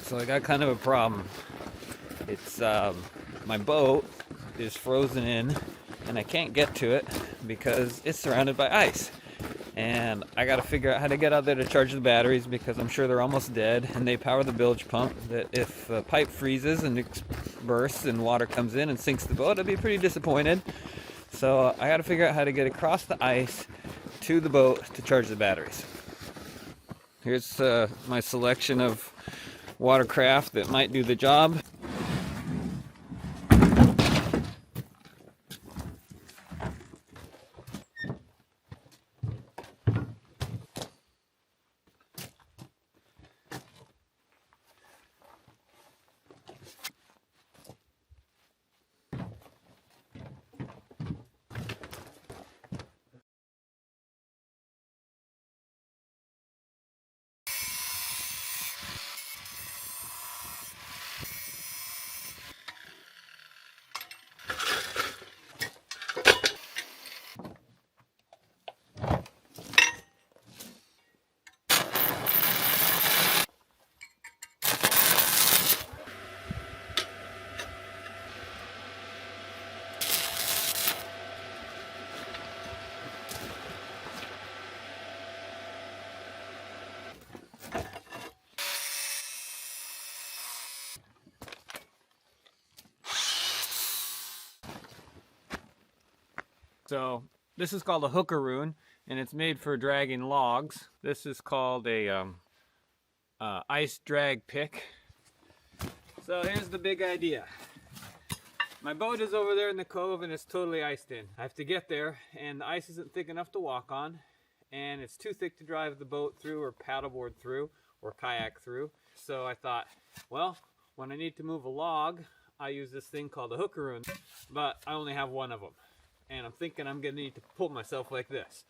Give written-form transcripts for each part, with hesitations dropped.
So I got kind of a problem. It's my boat is frozen in and I can't get to it because it's surrounded by ice. And I got to figure out how to get out there to charge the batteries because I'm sure they're almost dead, and they power the bilge pump that if the pipe freezes and it bursts and water comes in and sinks the boat, I'd be pretty disappointed. So I got to figure out how to get across the ice to the boat to charge the batteries. Here's my selection of watercraft that might do the job. So this is called a hookaroon, and it's made for dragging logs. This is called a ice drag pick. So here's the big idea. My boat is over there in the cove and it's totally iced in. I have to get there and the ice isn't thick enough to walk on, and it's too thick to drive the boat through or paddleboard through or kayak through. So I thought, well, when I need to move a log, I use this thing called a hookaroon, but I only have one of them. And I'm thinking I'm gonna need to pull myself like this.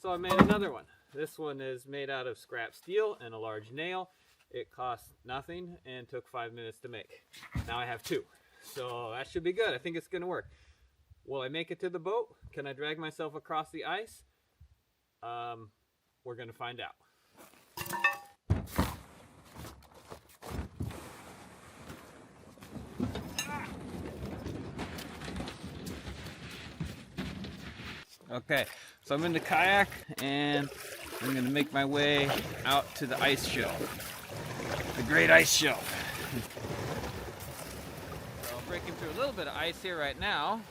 So I made another one. This one is made out of scrap steel and a large nail. It cost nothing and took 5 minutes to make. Now I have two. So that should be good. I think it's gonna work. Will I make it to the boat? Can I drag myself across the ice? We're gonna find out. Okay, so I'm in the kayak and I'm going to make my way out to the ice shelf. The great ice shelf. So I'm breaking through a little bit of ice here right now.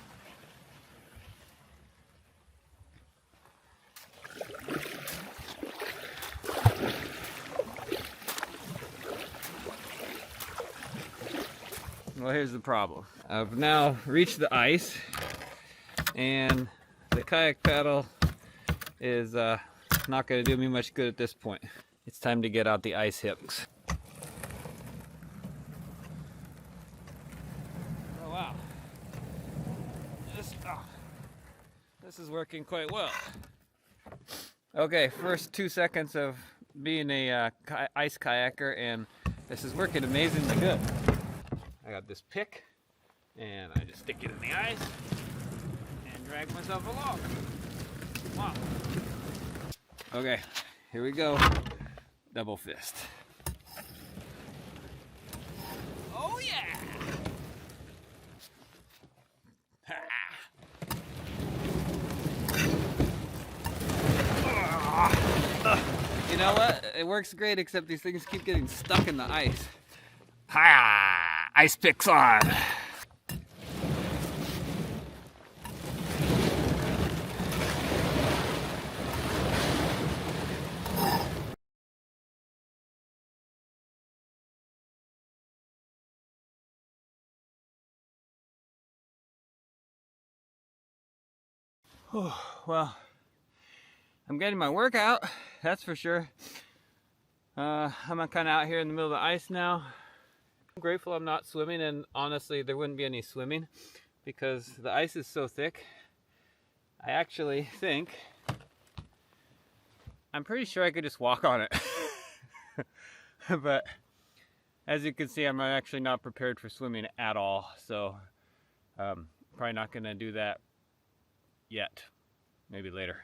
Well, here's the problem. I've now reached the ice and the kayak paddle is not going to do me much good at this point. It's time to get out the ice hooks. Oh wow, this is working quite well. Okay, first 2 seconds of being a ice kayaker, and this is working amazingly good. I got this pick and I just stick it in the ice and drag myself along. Wow. Okay, here we go. Double fist. Oh yeah! You know what? It works great, except these things keep getting stuck in the ice. Ha! Ice picks on! Well, I'm getting my workout, that's for sure. I'm kind of out here in the middle of the ice now. I'm grateful I'm not swimming, and honestly there wouldn't be any swimming because the ice is so thick. I actually think, I'm pretty sure I could just walk on it. But as you can see, I'm actually not prepared for swimming at all, so probably not going to do that yet. Maybe later.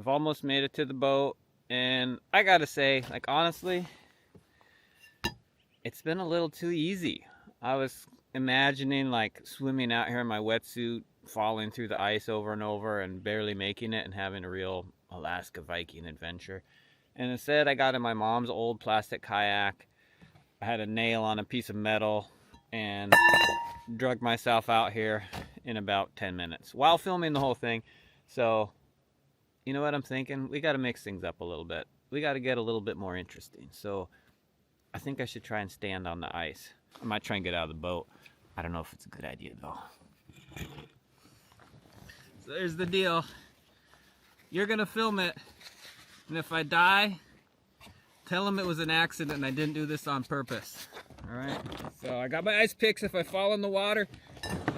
I've almost made it to the boat, and I gotta say, like, honestly, it's been a little too easy. I was imagining like swimming out here in my wetsuit, falling through the ice over and over and barely making it and having a real Alaska Viking adventure. And instead, I got in my mom's old plastic kayak. I had a nail on a piece of metal and drug myself out here in about 10 minutes while filming the whole thing. So, you know what I'm thinking? We got to mix things up a little bit. We got to get a little bit more interesting. So, I think I should try and stand on the ice. I might try and get out of the boat. I don't know if it's a good idea though. So there's the deal. You're gonna film it, and if I die, tell them it was an accident and I didn't do this on purpose. All right, so I got my ice picks. If I fall in the water,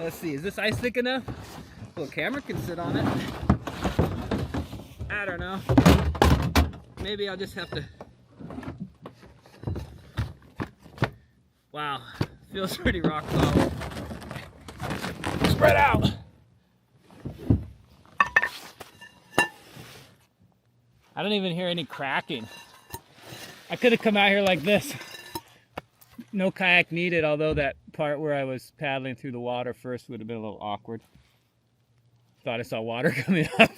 let's see, is this ice thick enough? A little camera can sit on it. I don't know. Maybe I'll just have to. Wow, feels pretty rock solid. Spread out. I don't even hear any cracking. I could have come out here like this. No kayak needed, although that part where I was paddling through the water first would have been a little awkward. Thought I saw water coming up.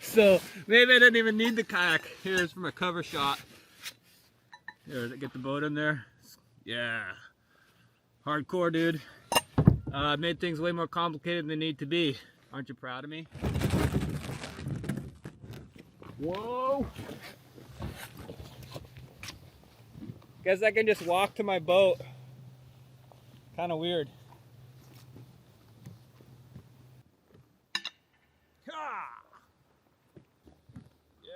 So maybe I didn't even need the kayak. Here's my cover shot. Here, get the boat in there. Yeah. Hardcore, dude. Made things way more complicated than they need to be. Aren't you proud of me? Whoa! Guess I can just walk to my boat. Kind of weird. Yeah.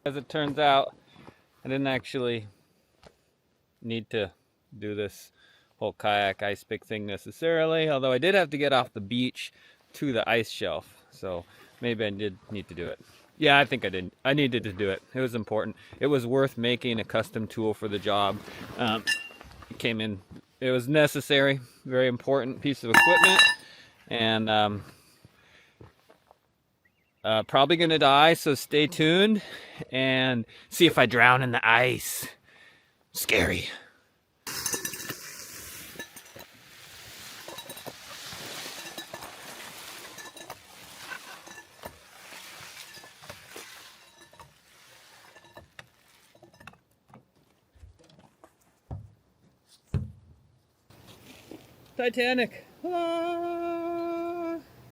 As it turns out, I didn't actually need to do this whole kayak ice pick thing necessarily, although I did have to get off the beach to the ice shelf, so maybe I did need to do it. Yeah, I think I did. I needed to do it. It was important. It was worth making a custom tool for the job. It came in, it was necessary, very important piece of equipment, and probably gonna die, so stay tuned and see if I drown in the ice. Scary. Titanic. Ah.